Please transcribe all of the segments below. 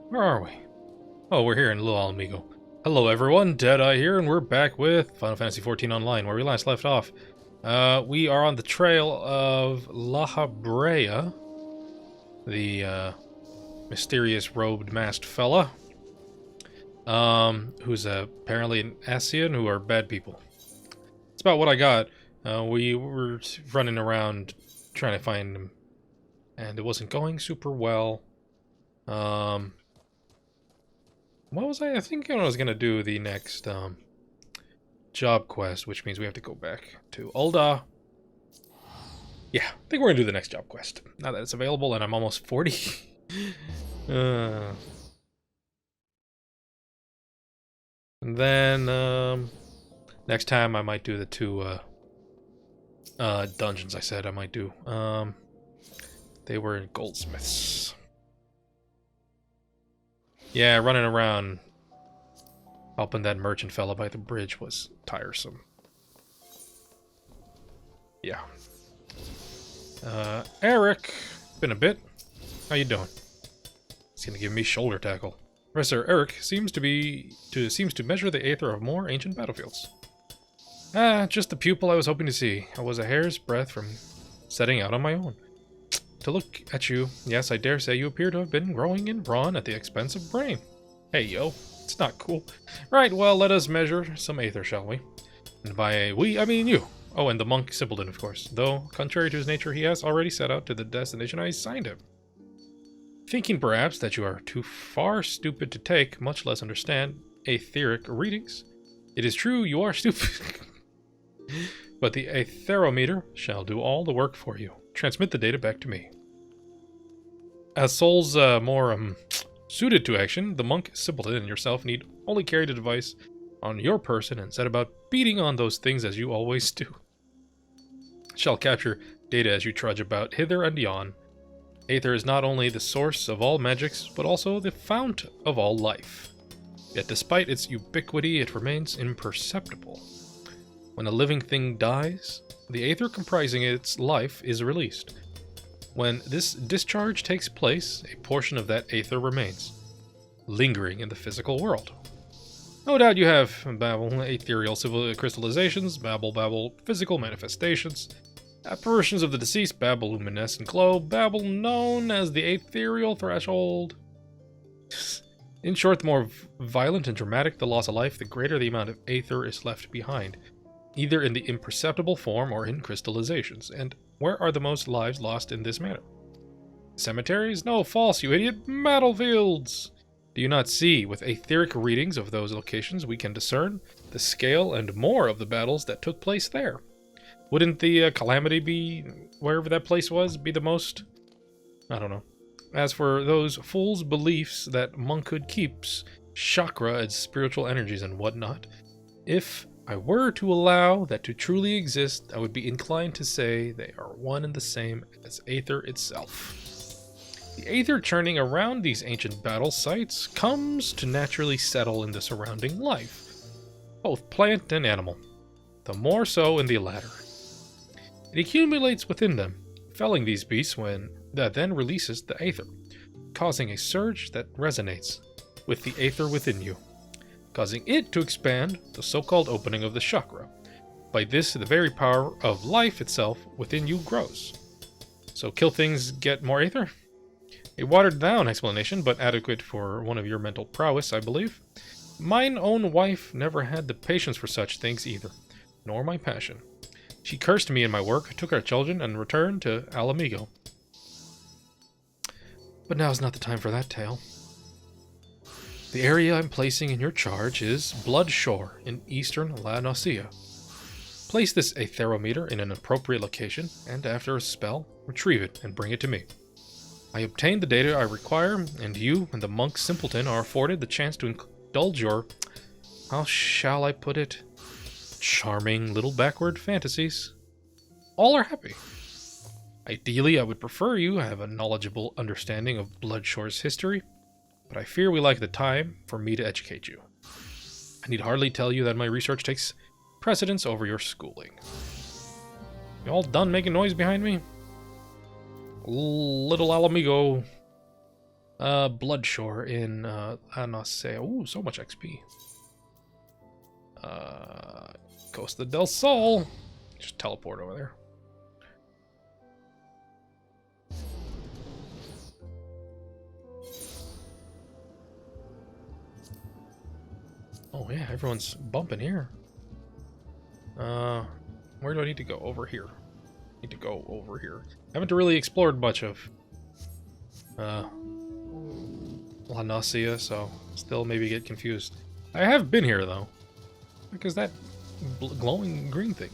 Where are we? Oh, we're here in Little Amigo. Hello everyone, DeadEye here, and we're back with Final Fantasy XIV Online, where we last left off. We are on the trail of La Habrea, the mysterious robed masked fella, who's apparently an Asian, who are bad people. That's about what I got. We were running around trying to find him, and it wasn't going super well. What was I thinking I was gonna do the next job quest, which means we have to go back to Ul'dah. Yeah, I think we're gonna do the next job quest now that it's available, and I'm almost 40. And then next time I might do the two dungeons I said I might do. They were in goldsmiths. Yeah, running around helping that merchant fella by the bridge was tiresome. Yeah. Eric, been a bit. How you doing? He's gonna give me shoulder tackle. Professor Eric seems to measure the aether of more ancient battlefields. Ah, just the pupil I was hoping to see. I was a hair's breadth from setting out on my own. To look at you, yes, I dare say you appear to have been growing in brawn at the expense of brain. Hey, yo, it's not cool. Right, well, let us measure some aether, shall we? And by we, I mean you. Oh, and the monk Simpleton, of course. Though, contrary to his nature, he has already set out to the destination I assigned him. Thinking, perhaps, that you are too far stupid to take, much less understand, aetheric readings. It is true, you are stupid. But the aetherometer shall do all the work for you. Transmit the data back to me. As souls more suited to action, the monk Simpleton and yourself need only carry the device on your person and set about beating on those things as you always do. Shall capture data as you trudge about hither and yon. Aether is not only the source of all magics, but also the fount of all life. Yet despite its ubiquity, it remains imperceptible. When a living thing dies, the aether comprising its life is released. When this discharge takes place, a portion of that aether remains, lingering in the physical world. No doubt you have babble ethereal civil crystallizations, babble physical manifestations, apparitions of the deceased, babble luminescent glow, babble known as the ethereal threshold. In short, the more violent and dramatic the loss of life, the greater the amount of aether is left behind, either in the imperceptible form or in crystallizations. And where are the most lives lost in this manner? Cemeteries? No, false, you idiot. Battlefields! Do you not see, with aetheric readings of those locations, we can discern the scale and more of the battles that took place there? Wouldn't the calamity be, wherever that place was, be the most? I don't know. As for those fools' beliefs that monkhood keeps, chakra and spiritual energies and whatnot, if I were to allow that to truly exist, I would be inclined to say they are one and the same as aether itself. The aether churning around these ancient battle sites comes to naturally settle in the surrounding life, both plant and animal, the more so in the latter. It accumulates within them, felling these beasts that then releases the aether, causing a surge that resonates with the aether within you, causing it to expand the so-called opening of the chakra. By this, the very power of life itself within you grows. So kill things, get more aether? A watered-down explanation, but adequate for one of your mental prowess, I believe. Mine own wife never had the patience for such things either, nor my passion. She cursed me in my work, took our children, and returned to Alamigo. But now's not the time for that tale. The area I'm placing in your charge is Blood Shore in eastern La Noscea. Place this aetherometer in an appropriate location, and after a spell, retrieve it and bring it to me. I obtain the data I require, and you and the monk Simpleton are afforded the chance to indulge your, how shall I put it, charming little backward fantasies. All are happy. Ideally, I would prefer you have a knowledgeable understanding of Bloodshore's history, but I fear we lack the time for me to educate you. I need hardly tell you that my research takes precedence over your schooling. You all done making noise behind me? Little Alamigo. Bloodshore in, Anase. Ooh, so much XP. Costa del Sol. Just teleport over there. Oh yeah, everyone's bumping here. Where do I need to go? Over here. Need to go over here. Haven't really explored much of La Nausea, so still maybe get confused. I have been here though. Because that glowing green thing.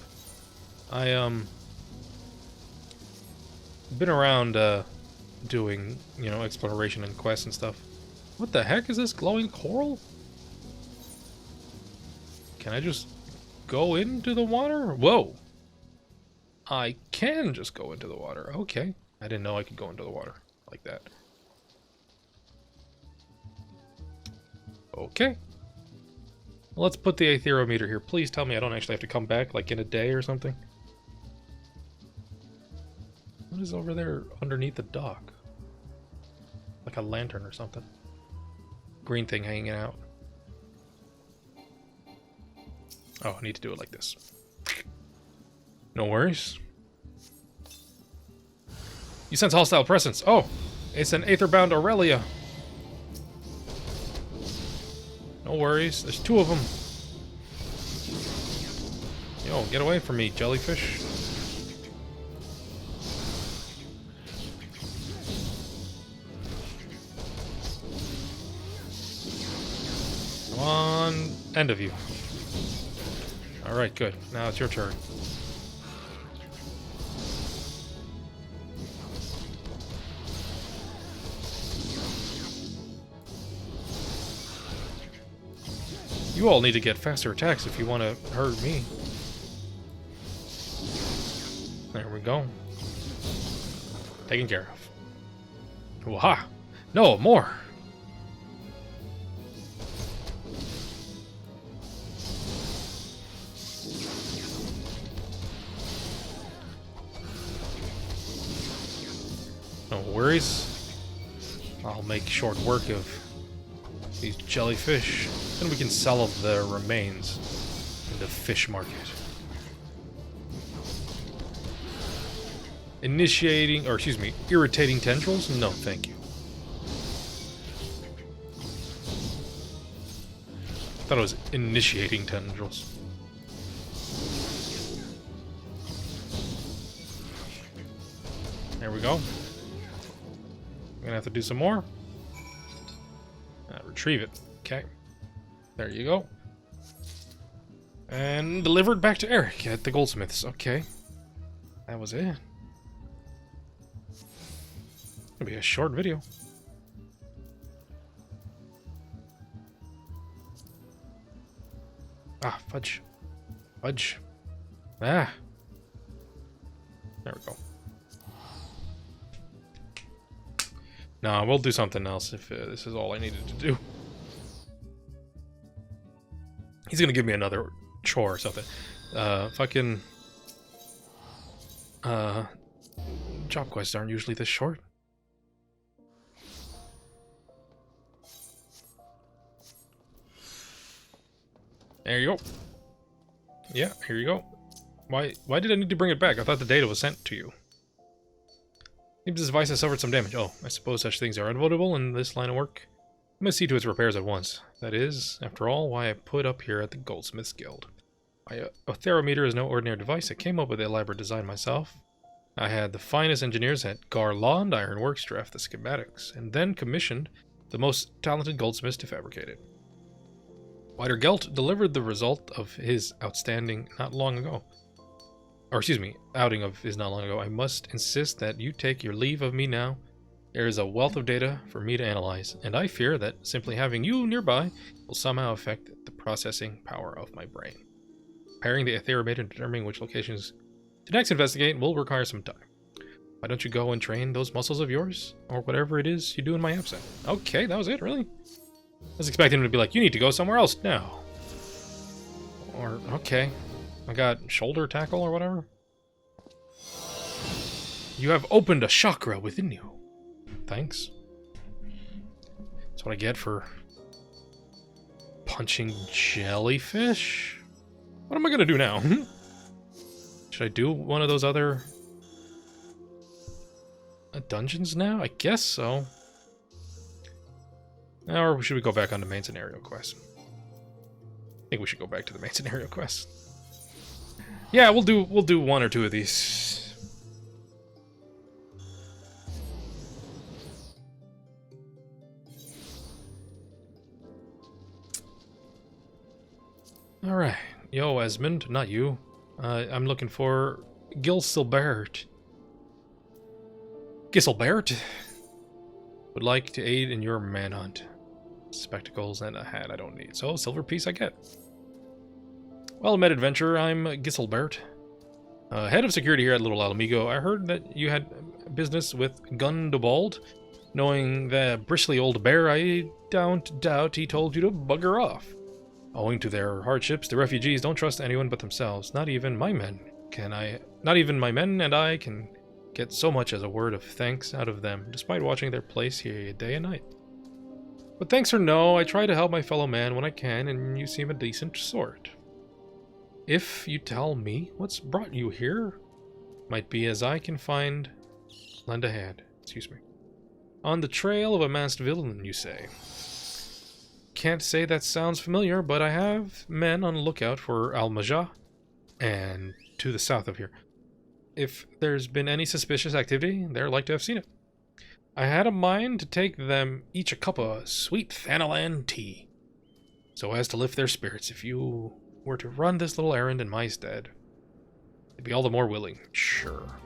I been around doing, you know, exploration and quests and stuff. What the heck is this glowing coral? Can I just go into the water? Whoa! I can just go into the water. Okay. I didn't know I could go into the water like that. Okay. Well, let's put the aetherometer here. Please tell me I don't actually have to come back, like in a day or something. What is over there underneath the dock? Like a lantern or something. Green thing hanging out. Oh, I need to do it like this. No worries. You sense hostile presence. Oh, it's an aether-bound Aurelia. No worries. There's two of them. Yo, get away from me, jellyfish. Come on, end of you. Alright, good. Now it's your turn. You all need to get faster attacks if you want to hurt me. There we go. Taken care of. Waha! No, more! No worries. I'll make short work of these jellyfish. Then we can sell their remains in the fish market. Initiating, or excuse me, irritating tendrils? No, thank you. I thought it was initiating tendrils. There we go. I'm gonna have to do some more. Retrieve it. Okay. There you go. And delivered back to Eric at the goldsmiths. Okay. That was it. It'll be a short video. Ah, fudge. Fudge. Ah. There we go. No, we'll do something else if this is all I needed to do. He's gonna give me another chore or something. Fucking... job quests aren't usually this short. There you go. Yeah, here you go. Why did I need to bring it back? I thought the data was sent to you. Seems this device has suffered some damage. Oh, I suppose such things are unavoidable in this line of work. I must see to its repairs at once. That is, after all, why I put up here at the Goldsmiths Guild. My aetherometer is no ordinary device. I came up with the elaborate design myself. I had the finest engineers at Garland Ironworks draft the schematics, and then commissioned the most talented goldsmiths to fabricate it. Wider Gelt delivered the result of his outing not long ago. I must insist that you take your leave of me now. There is a wealth of data for me to analyze, and I fear that simply having you nearby will somehow affect the processing power of my brain. Preparing the aetherometer and determining which locations to next investigate will require some time. Why don't you go and train those muscles of yours? Or whatever it is you do in my absence. Okay, that was it, really? I was expecting him to be like, you need to go somewhere else now. Or, okay. I got shoulder tackle or whatever. You have opened a chakra within you. Thanks. That's what I get for punching jellyfish. What am I gonna do now? Should I do one of those other dungeons now? I guess so. Or should we go back on the main scenario quest? I think we should go back to the main scenario quest. Yeah, we'll do one or two of these. All right, yo, Esmond, not you. I'm looking for Giselbert. Giselbert would like to aid in your manhunt. Spectacles and a hat I don't need, so silver piece I get. Well met, adventurer. I'm Giselbert, head of security here at Little Alamigo. I heard that you had business with Gundobald. Knowing the bristly old bear, I don't doubt he told you to bugger off. Owing to their hardships, the refugees don't trust anyone but themselves. Not even my men and I can get so much as a word of thanks out of them, despite watching their place here day and night. But thanks or no, I try to help my fellow man when I can, and you seem a decent sort. If you tell me what's brought you here, might be as I can lend a hand. Excuse me. On the trail of a masked villain, you say. Can't say that sounds familiar, but I have men on the lookout for Al-Majah, and to the south of here. If there's been any suspicious activity, they're like to have seen it. I had a mind to take them each a cup of sweet Thanalan tea, so as to lift their spirits. If you were to run this little errand in my stead, they'd be all the more willing. Sure.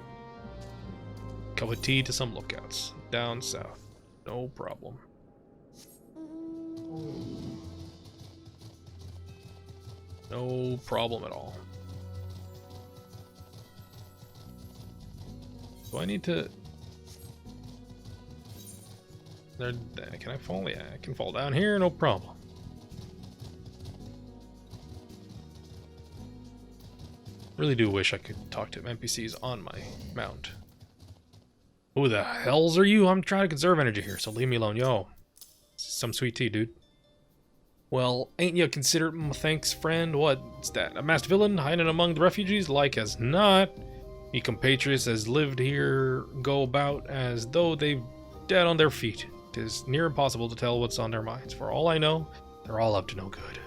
Cup of tea to some lookouts down south. No problem. No problem at all. Do I need to... Can I fall? Yeah, I can fall down here, no problem. Really do wish I could talk to NPCs on my mount. Who the hells are you? I'm trying to conserve energy here, so leave me alone. Yo. Some sweet tea, dude. Well, ain't you considered thanks, friend? What's that? A masked villain hiding among the refugees? Like as not. Me compatriots has lived here go about as though they've dead on their feet. 'Tis near impossible to tell what's on their minds. For all I know, they're all up to no good.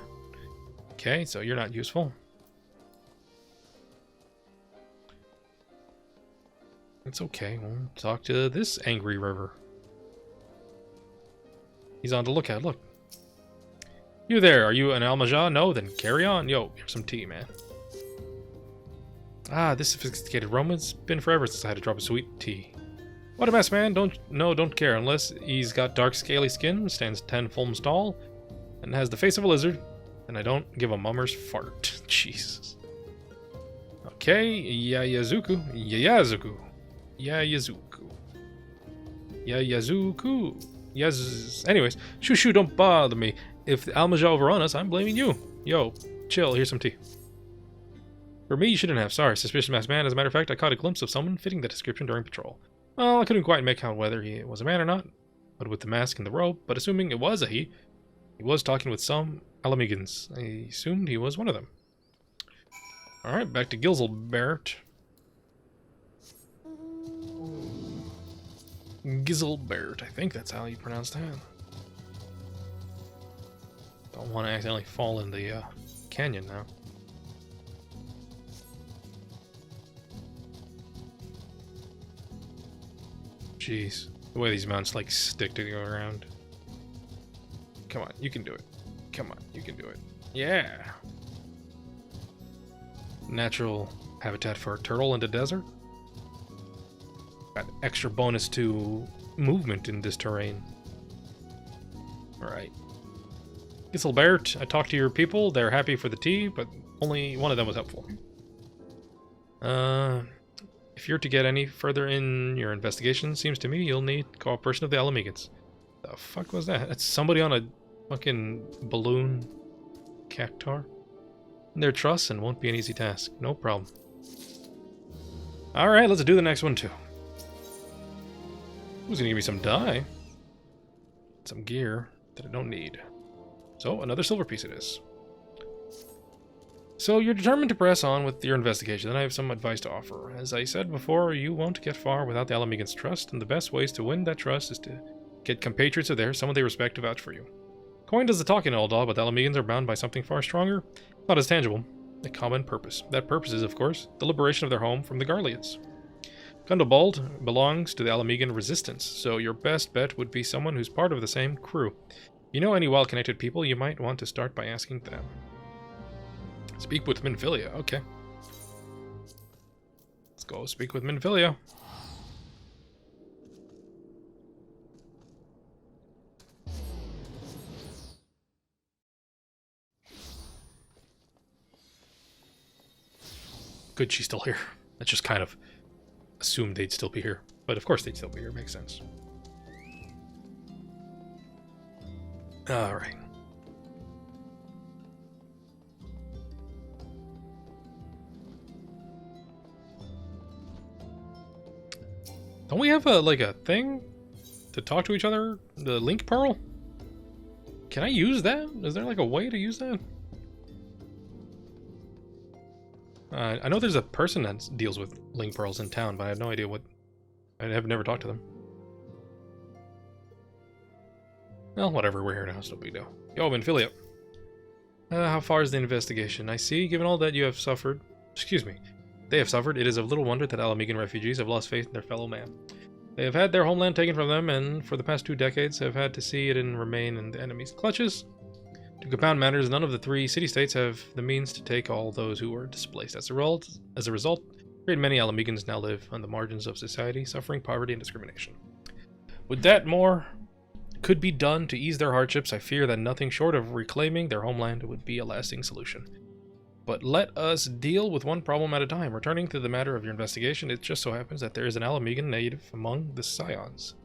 Okay, so you're not useful. It's okay, we'll talk to this angry river. He's on the lookout, look. You there, are you an Al-Majah? No, then carry on. Yo, here's some tea, man. Ah, this sophisticated Roman's been forever since I had to drop a sweet tea. What a mess, man. Don't care. Unless he's got dark, scaly skin, stands 10 fulms tall, and has the face of a lizard, then I don't give a mummer's fart. Jesus. Okay, Yayazuku. Anyways, shoo, don't bother me. If the Al-Majah overrun us, I'm blaming you. Yo, chill, here's some tea. For me, you shouldn't have. Sorry, suspicious masked man. As a matter of fact, I caught a glimpse of someone fitting the description during patrol. Well, I couldn't quite make out whether he was a man or not, but with the mask and the robe, but assuming it was a he was talking with some Alamegans. I assumed he was one of them. Alright, back to Giselbert. Giselbert, I think that's how you pronounce that. Don't want to accidentally fall in the canyon now. Jeez, the way these mountains like stick to the ground. Come on, you can do it. Come on, you can do it. Yeah. Natural habitat for a turtle in the desert. Got extra bonus to movement in this terrain. Alright. Giselbert, I talked to your people. They're happy for the tea, but only one of them was helpful. If you're to get any further in your investigation, seems to me you'll need cooperation of the Alamegans. The fuck was that? That's somebody on a fucking balloon cactar. Their trust and won't be an easy task. No problem. Alright, let's do the next one too. Who's gonna give me some dye? Some gear. that I don't need. So, another silver piece it is. So, you're determined to press on with your investigation, then I have some advice to offer. As I said before, you won't get far without the Alamegans' trust, and the best ways to win that trust is to get compatriots of theirs, someone they respect to vouch for you. Coin does the talking, old dog, but the Alamegans are bound by something far stronger, not as tangible, a common purpose. That purpose is, of course, the liberation of their home from the Garleans. Gundobald belongs to the Alamegan resistance, so your best bet would be someone who's part of the same crew. If you know any well-connected people, you might want to start by asking them. Speak with Minfilia, okay. Let's go speak with Minfilia. Good, she's still here. That's just kind of assumed they'd still be here. But of course they'd still be here, makes sense. Alright. Don't we have a thing to talk to each other? The link pearl? Can I use that? Is there like a way to use that? I know there's a person that deals with link pearls in town, but I have no idea what... I have never talked to them. Well, whatever, we're here now, it's no big deal. Yo, Minfilia. How far is the investigation? I see, given all that you have suffered... Excuse me. They have suffered, it is of little wonder that Alamegan refugees have lost faith in their fellow man. They have had their homeland taken from them, and for the past 2 decades have had to see it remain in the enemy's clutches. To compound matters, none of the 3 city-states have the means to take all those who were displaced. As a result, great many Alamegans now live on the margins of society, suffering poverty and discrimination. With that, more could be done to ease their hardships. I fear that nothing short of reclaiming their homeland would be a lasting solution. But let us deal with one problem at a time. Returning to the matter of your investigation, it just so happens that there is an Alamegan native among the Scions.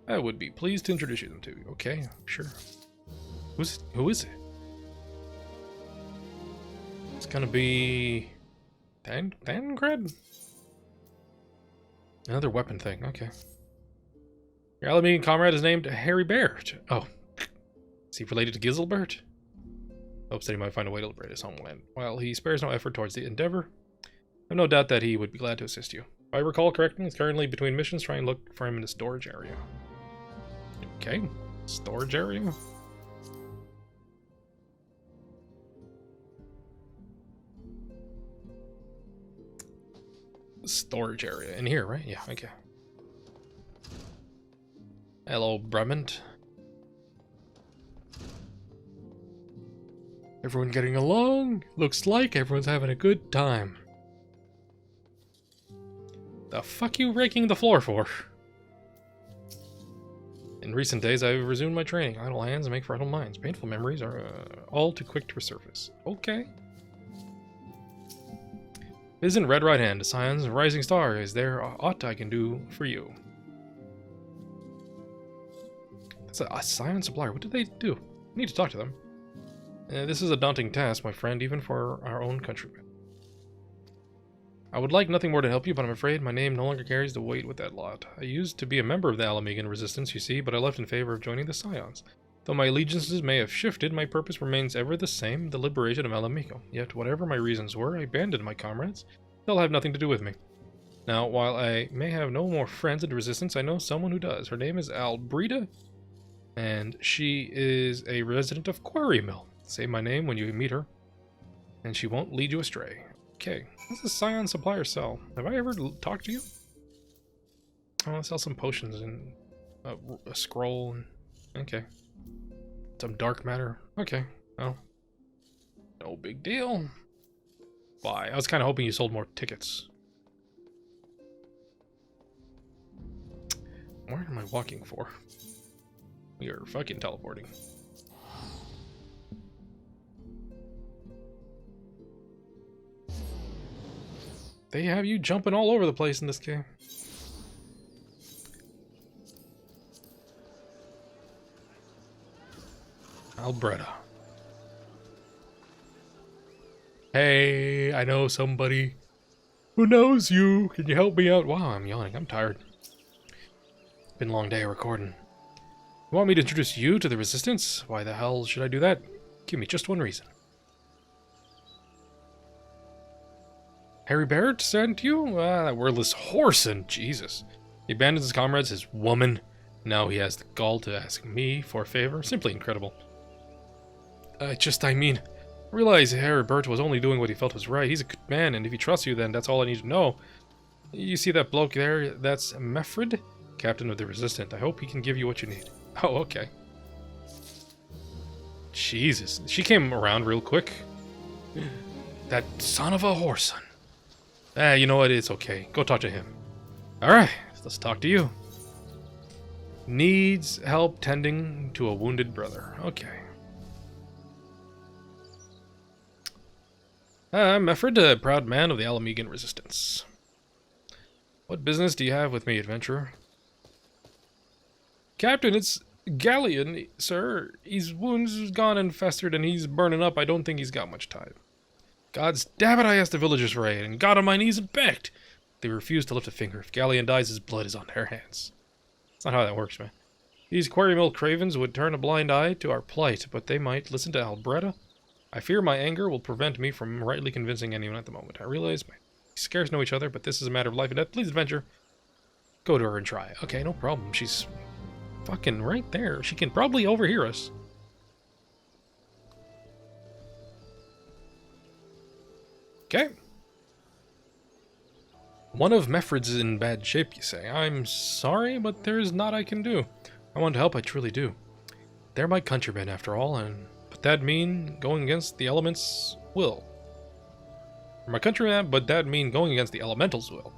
I would be pleased to introduce you to. Okay, sure. Who is it? It's gonna be... Tancred? Another weapon thing, okay. Your Alamegan comrade is named Harry Baird. Oh. Is he related to Giselbert? Hopes that he might find a way to liberate his homeland. While he spares no effort towards the endeavor, I have no doubt that he would be glad to assist you. If I recall correctly, he's currently between missions. Try and look for him in the storage area. Okay. Storage area? Storage area. In here, right? Yeah, okay. Hello, Brement. Everyone getting along? Looks like everyone's having a good time. The fuck you raking the floor for? In recent days, I've resumed my training. Idle hands make for idle minds. Painful memories are all too quick to resurface. Okay. Isn't Red Right Hand, a Scion's rising star? Is there aught I can do for you? That's a Scion supplier. What did they do? I need to talk to them. This is a daunting task, my friend, even for our own countrymen. I would like nothing more to help you, but I'm afraid my name no longer carries the weight with that lot. I used to be a member of the Alamegan resistance, you see, but I left in favor of joining the Scions. Though my allegiances may have shifted, my purpose remains ever the same, the liberation of Alamico. Yet, whatever my reasons were, I abandoned my comrades. They'll have nothing to do with me. Now, while I may have no more friends in the resistance, I know someone who does. Her name is Albreda, and she is a resident of Quarry Mill. Say my name when you meet her, and she won't lead you astray. Okay, this is Scion Supplier Cell. Have I ever talked to you? I want to sell some potions and a scroll. And, okay. Some dark matter. Okay, well. No big deal. Bye. I was kind of hoping you sold more tickets. Where am I walking for? We are fucking teleporting. They have you jumping all over the place in this game. Albreda. Hey, I know somebody who knows you. Can you help me out? Wow, I'm yawning. I'm tired. Been a long day of recording. You want me to introduce you to the Resistance? Why the hell should I do that? Give me just one reason. Harry Barrett sent you? That wordless whoreson, Jesus. He abandons his comrades, his woman. Now he has the gall to ask me for a favor. Simply incredible. I mean, realize Harry Barrett was only doing what he felt was right. He's a good man, and if he trusts you, then that's all I need to know. You see that bloke there? That's Meffred, captain of the Resistance. I hope he can give you what you need. Oh, okay. Jesus, she came around real quick. That son of a whoreson. You know what? It's okay. Go talk to him. Alright, let's talk to you. Needs help tending to a wounded brother. Okay. I'm Meffred, a proud man of the Alamegan Resistance. What business do you have with me, adventurer? Captain, it's Galleon, sir. His wounds is gone and festered and he's burning up. I don't think he's got much time. God's damn it, I asked the villagers for aid and got on my knees and begged. They refused to lift a finger. If Galleon dies, his blood is on their hands. That's not how that works, man. These quarry mill cravens would turn a blind eye to our plight, but they might listen to Alberta. I fear my anger will prevent me from rightly convincing anyone at the moment. I realize we scarce know each other, but this is a matter of life and death. Please, adventure, go to her and try. Okay, no problem. She's fucking right there. She can probably overhear us. Okay. One of Meffred's in bad shape, you say. I'm sorry, but there's naught I can do. I want to help, I truly do. They're my countrymen, after all, and but that mean going against the elements' will. My countrymen, but that mean going against the elementals' will.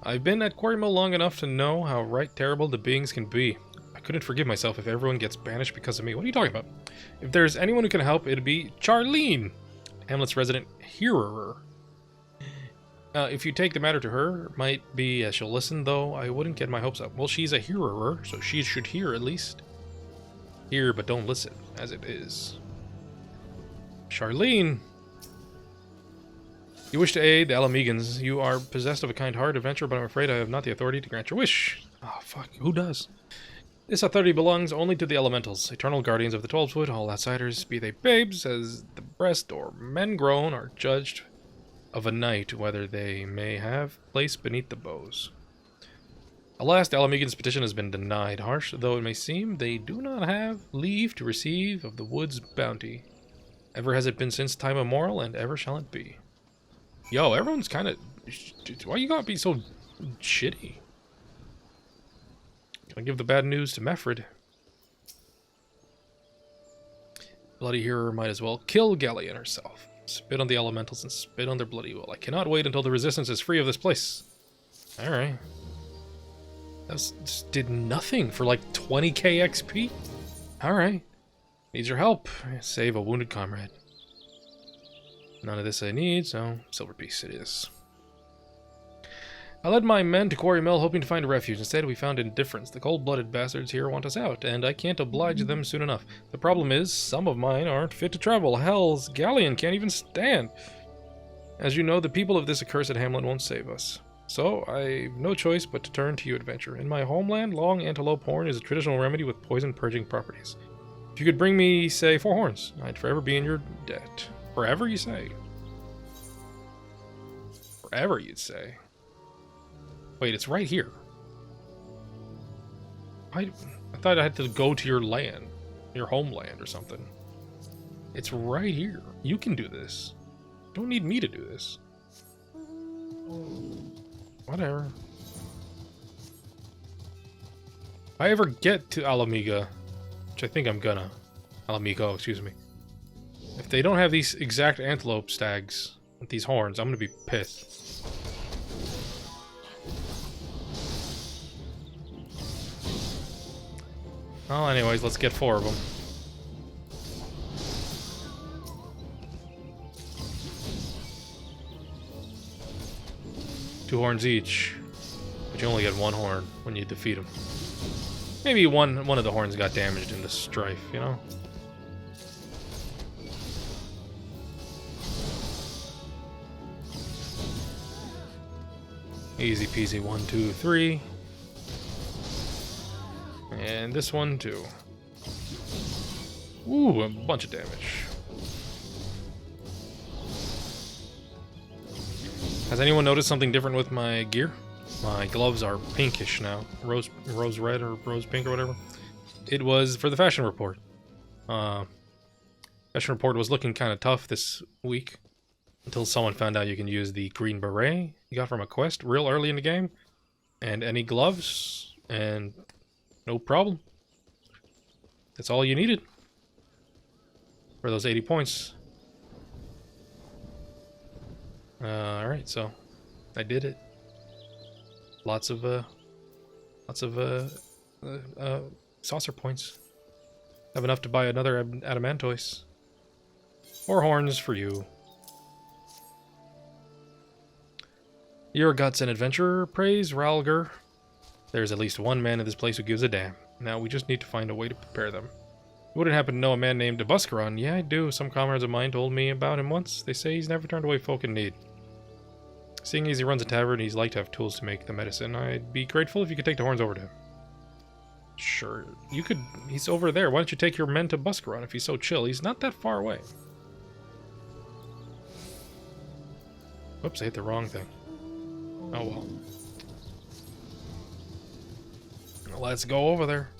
I've been at Quarry Mill long enough to know how right terrible the beings can be. I couldn't forgive myself if everyone gets banished because of me. What are you talking about? If there's anyone who can help, it'd be Charlene, Hamlet's resident hearer. If you take the matter to her, might be she'll listen, though I wouldn't get my hopes up. Well, she's a hearer, so she should hear at least. Hear, but don't listen, as it is. Charlene! You wish to aid the Alamegans. You are possessed of a kind heart, adventurer, but I'm afraid I have not the authority to grant your wish. Oh, fuck. Who does? This authority belongs only to the elementals, eternal guardians of the 12-foot. All outsiders, be they babes, as the breast or men grown, are judged of a night, whether they may have place beneath the boughs. Alas, the Alamegan's petition has been denied. Harsh though it may seem, they do not have leave to receive of the wood's bounty. Ever has it been since time immemorial, and ever shall it be. Yo, everyone's kind of... Why you gotta be so shitty? Gonna give the bad news to Meffred. Bloody hearer might as well kill Galleon herself. Spit on the elementals and spit on their bloody will. I cannot wait until the resistance is free of this place. Alright. That just did nothing for like 20k XP? Alright. Needs your help. Save a wounded comrade. None of this I need, so silver piece it is. I led my men to Quarry Mill hoping to find a refuge. Instead, we found indifference. The cold-blooded bastards here want us out, and I can't oblige them soon enough. The problem is, some of mine aren't fit to travel. Hell's Galleon can't even stand. As you know, the people of this accursed hamlet won't save us. So, I've no choice but to turn to you, adventure. In my homeland, long antelope horn is a traditional remedy with poison-purging properties. If you could bring me, say, 4 horns, I'd forever be in your debt. Forever, you say? Forever, you'd say. Wait, it's right here. I thought I had to go to your land. Your homeland or something. It's right here. You can do this. You don't need me to do this. Whatever. If I ever get to Alamega, which I think I'm gonna. Alamigo, excuse me. If they don't have these exact antelope stags with these horns, I'm gonna be pissed. Well, anyways, let's get 4 of them. Two horns each, but you only get 1 horn when you defeat them. Maybe one of the horns got damaged in the strife, you know? Easy peasy, 1, 2, 3. And this one too. Ooh, a bunch of damage. Has anyone noticed something different with my gear? My gloves are pinkish now. Rose red or rose pink or whatever. It was for the fashion report. Fashion report was looking kind of tough this week. Until someone found out you can use the green beret you got from a quest real early in the game. And any gloves. And no problem. That's all you needed. For those 80 points. Alright, so I did it. Lots of saucer points. Have enough to buy another adamantoise. 4 horns for you. Your guts and adventure, praise Ralger. There's at least one man in this place who gives a damn. Now we just need to find a way to prepare them. You wouldn't happen to know a man named Buscaron? Yeah, I do. Some comrades of mine told me about him once. They say he's never turned away folk in need. Seeing as he runs a tavern, he's like to have tools to make the medicine. I'd be grateful if you could take the horns over to him. Sure, you could. He's over there. Why don't you take your men to Buscaron if he's so chill? He's not that far away. Whoops, I hit the wrong thing. Oh well. Let's go over there.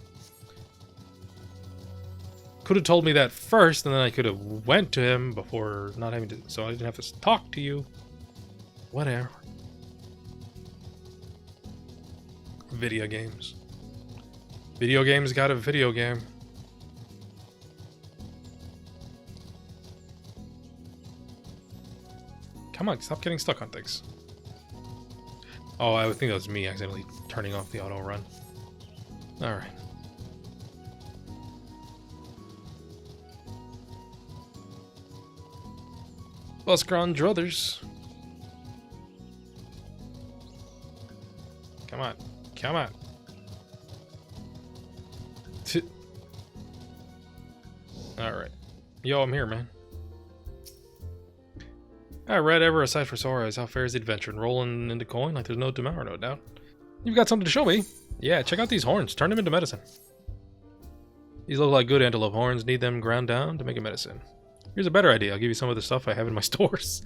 Could have told me that first, and then I could have went to him before not having to, so I didn't have to talk to you. Whatever. Video games. Video games got a video game. Come on, stop getting stuck on things. Oh, I would think that was me accidentally turning off the auto run. Alright. Buscaron Druthers. Come on. Come on. Alright. Yo, I'm here, man. I read ever aside for sore eyes. How fares the adventure? And rolling into coin like there's no tomorrow, no doubt. You've got something to show me. Yeah, check out these horns. Turn them into medicine. These look like good antelope horns. Need them ground down to make a medicine. Here's a better idea. I'll give you some of the stuff I have in my stores.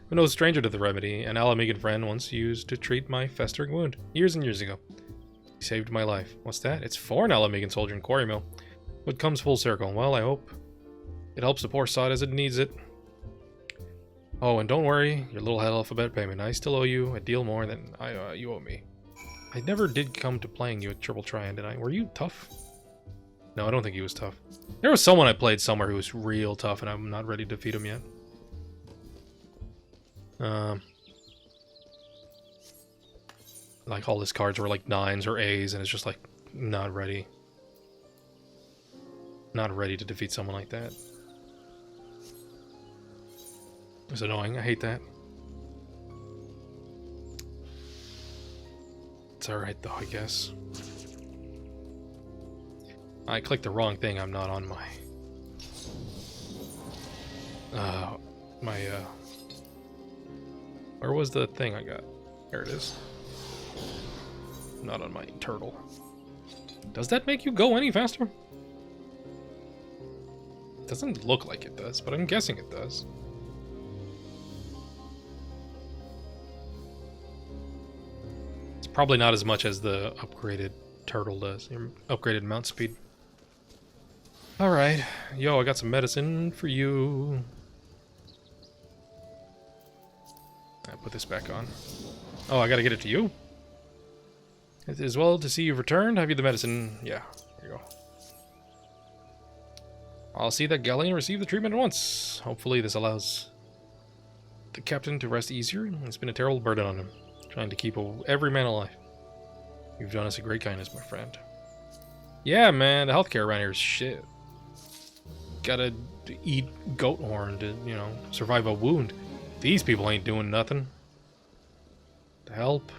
I'm no stranger to the remedy. An Alamegan friend once used to treat my festering wound. Years and years ago. He saved my life. What's that? It's for an Alamegan soldier in Quarry Mill. What comes full circle? Well, I hope it helps the poor sod as it needs it. Oh, and don't worry, your little alphabet payment. I still owe you a deal more than you owe me. I never did come to playing you at Triple Triad, did I? Were you tough? No, I don't think he was tough. There was someone I played somewhere who was real tough, and I'm not ready to defeat him yet. Like all his cards were like 9s or A's, and it's just like not ready. Not ready to defeat someone like that. It's annoying. I hate that. It's alright though, I guess. I clicked the wrong thing. I'm not on my... Where was the thing I got? There it is. Not on my turtle. Does that make you go any faster? Doesn't look like it does, but I'm guessing it does. It's probably not as much as the upgraded turtle does. Your upgraded mount speed. Alright. Yo, I got some medicine for you. I put this back on. Oh, I gotta get it to you? It is well to see you've returned. Have you the medicine? Yeah, here you go. I'll see that Galleon receive the treatment at once. Hopefully this allows the captain to rest easier. It's been a terrible burden on him, trying to keep every man alive. You've done us a great kindness, my friend. Yeah, man, the healthcare around here is shit. Gotta eat goat horn to, you know, survive a wound. These people ain't doing nothing to help.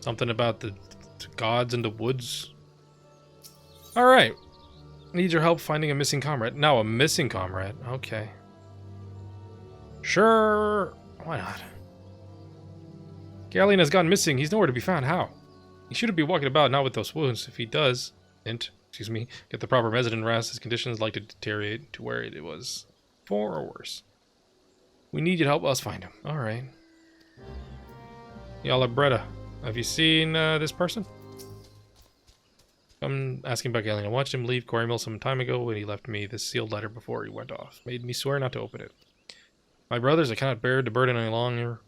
Something about the gods in the woods. Alright. Need your help finding a missing comrade. Now a missing comrade. Okay. Sure. Why not? Galleon has gone missing. He's nowhere to be found. How? He shouldn't be walking about, not with those wounds. If he does, excuse me, get the proper medicine and rest, his conditions like to deteriorate to where it was before or worse. We need you to help us find him. Alright. Yalla Bretta, have you seen this person? I'm asking about Galen. I watched him leave Quarry Mill some time ago when he left me this sealed letter before he went off. Made me swear not to open it. My brothers, I cannot bear the burden any longer.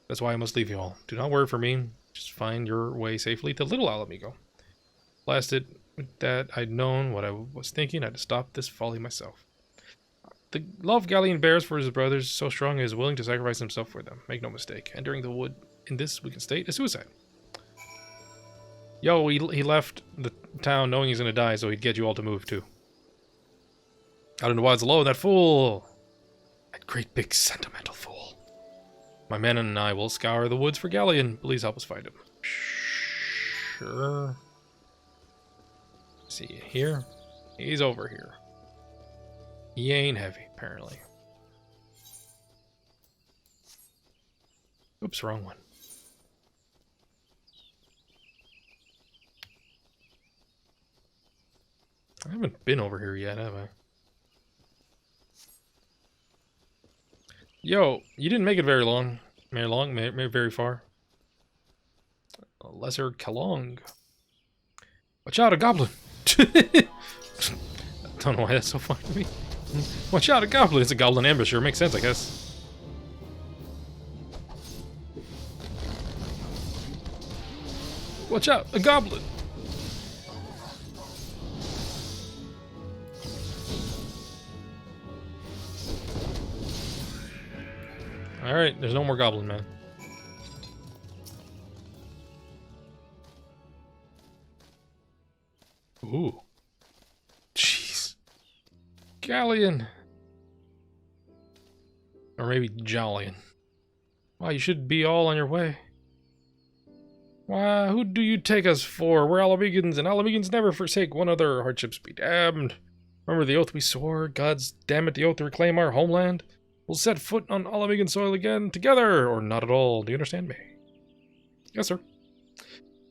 That's why I must leave you all. Do not worry for me. Just find your way safely to Little Alamigo. Blasted with that, I'd known what I was thinking. I'd stop this folly myself. The love Galleon bears for his brothers is so strong he is willing to sacrifice himself for them. Make no mistake. Entering the wood in this weakened state is suicide. Yo, he left the town knowing he's gonna die, so he'd get you all to move too. Out in the wilds alone, that fool! That great big sentimental fool. My men and I will scour the woods for Galleon. Please help us find him. Sure. See, here? He's over here. He ain't heavy, apparently. Oops, wrong one. I haven't been over here yet, have I? Yo, you didn't make it very long. Very far. Lesser Kalong. Watch out, a goblin! I don't know why that's so funny to me. Watch out, a goblin! It's a goblin ambusher. Makes sense, I guess. Watch out, a goblin! Alright, there's no more goblin, man. Ooh. Jeez. Galleon. Or maybe Jollion. Wow, you should be all on your way. Why, who do you take us for? We're Alamegans, and Alamegans never forsake one other. Hardships be damned. Remember the oath we swore? God's damn it, the oath to reclaim our homeland? We'll set foot on Alamegan soil again, together, or not at all. Do you understand me? Yes, sir.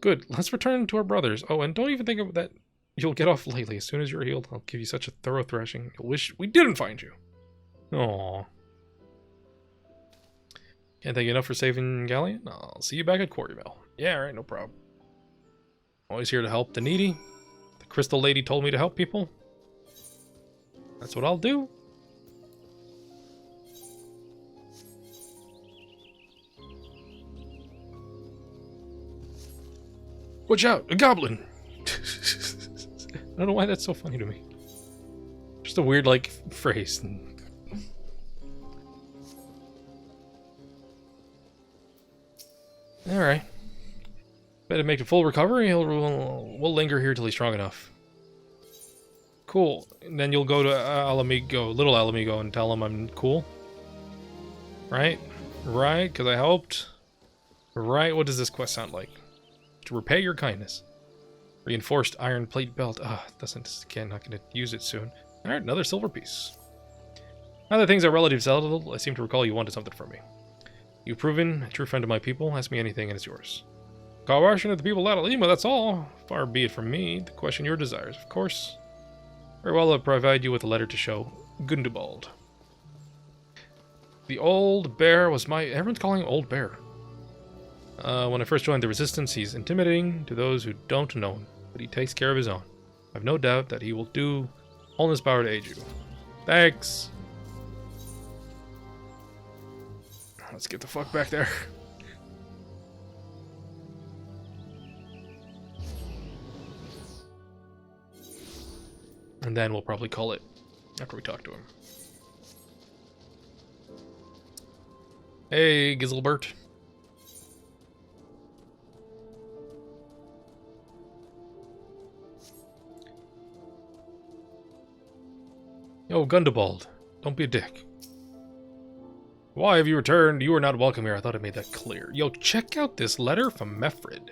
Good. Let's return to our brothers. Oh, and don't even think of that. You'll get off lightly. As soon as you're healed, I'll give you such a thorough thrashing. You'll wish we didn't find you. Aww. Can't thank you enough for saving Galleon. I'll see you back at Quarry Mill. Yeah, alright, no problem. Always here to help the needy. The Crystal Lady told me to help people. That's what I'll do. Watch out, a goblin! I don't know why that's so funny to me. Just a weird, like, phrase. Alright. Better make a full recovery. We'll linger here till he's strong enough. Cool. And then you'll go to Little Alamigo, and tell him I'm cool. Right? Right? Because I helped. Right? What does this quest sound like? To repay your kindness. Reinforced iron plate belt. Again, not going to use it soon. Alright, another silver piece. Now that things are relatively settled, I seem to recall you wanted something from me. You've proven a true friend of my people. Ask me anything and it's yours. Cooperation of the people of Adelima, that's all. Far be it from me to question your desires, of course. Very well, I'll provide you with a letter to show Gundobald. The old bear was my... Everyone's calling him Old Bear. When I first joined the Resistance, he's intimidating to those who don't know him, but he takes care of his own. I've no doubt that he will do all in his power to aid you. Thanks! Let's get the fuck back there. And then we'll probably call it after we talk to him. Hey, Gizelbert. Yo, Gundobald, don't be a dick. Why have you returned? You are not welcome here. I thought I made that clear. Yo, check out this letter from Mefred.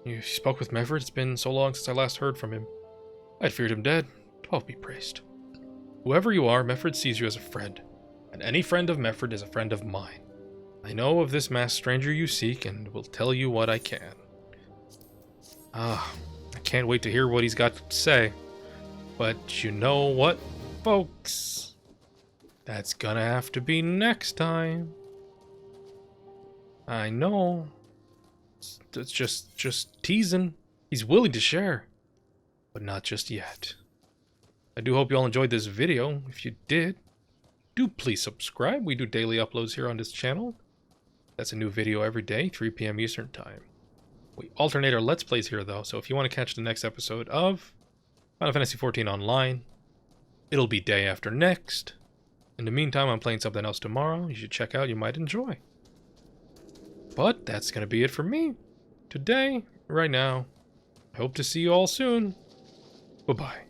You spoke with Mefred? It's been so long since I last heard from him. I'd feared him dead. 12 be praised. Whoever you are, Mefred sees you as a friend. And any friend of Mefred is a friend of mine. I know of this masked stranger you seek, and will tell you what I can. Ah, I can't wait to hear what he's got to say. But you know what, folks? That's gonna have to be next time. I know. It's just teasing. He's willing to share, but not just yet. I do hope you all enjoyed this video. If you did, do please subscribe. We do daily uploads here on this channel. That's a new video every day, 3 p.m. Eastern Time. We alternate our Let's Plays here, though, so if you want to catch the next episode of Final Fantasy XIV Online, it'll be day after next. In the meantime, I'm playing something else tomorrow you should check out, you might enjoy. But that's going to be it for me today, right now. I hope to see you all soon. Bye-bye.